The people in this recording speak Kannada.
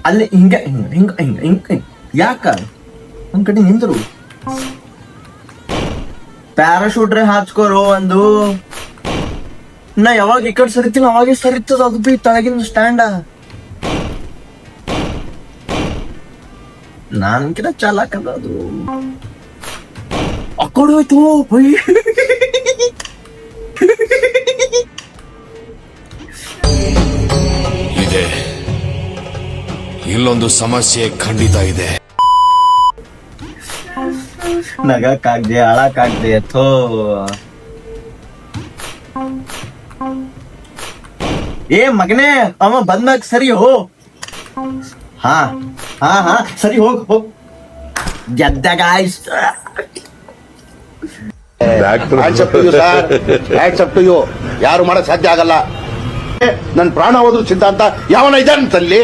ಅಲ್ಲಿ ಹಿಂಗ ಹಿಂಗ ಹಿಂಗ ಹಿಂಗ ಹಿಂಗ ಯಾಕ ಒಂದ್ ಕಡೆ ನಿಂದ್ರು ಪ್ಯಾರಾಶೂಟ್ರೆ ಹಾಚ್ಕೋರು ಒಂದು. ನಾ ಯಾವಾಗ ಈ ಕಡೆ ಸರಿತೀನಿ ಅವಾಗೆ ಸರಿತದ ಅದು ಬಿ ತಳಗಿನ ಸ್ಟ್ಯಾಂಡ. ನಾನ್ಕಿನ ಚಾಲಾಕದ ಅದು ಅಕ್ಕಡೆ ಹೋಯ್ತು ಬೈ. ಇದೆ ಇಲ್ಲೊಂದು ಸಮಸ್ಯೆ ಖಂಡಿತ ಇದೆ. ನಗಕ್ಕಾಗ್ದೆ ಅಳಕ್ಕಾಗ್ದೆ ಥೋ. ಏ ಮಗನೇ ಅವ ಬಂದಾಗ ಸರಿ ಹೋ. ಹಾ ಹಾ ಹಾ ಸರಿ ಹೋಗ್ ಹೋಗ್ ಗೆದ್ದ ಗಾಯ್ಸ್. ಯಾರು ಮಾಡಕ್ ಸಾಧ್ಯ ಆಗಲ್ಲ. ನನ್ ಪ್ರಾಣ ಹೋದ್ರು ಸಿದ್ಧಾಂತ ಯಾವನ ಇದ್ದಾನಂತಲ್ಲಿ.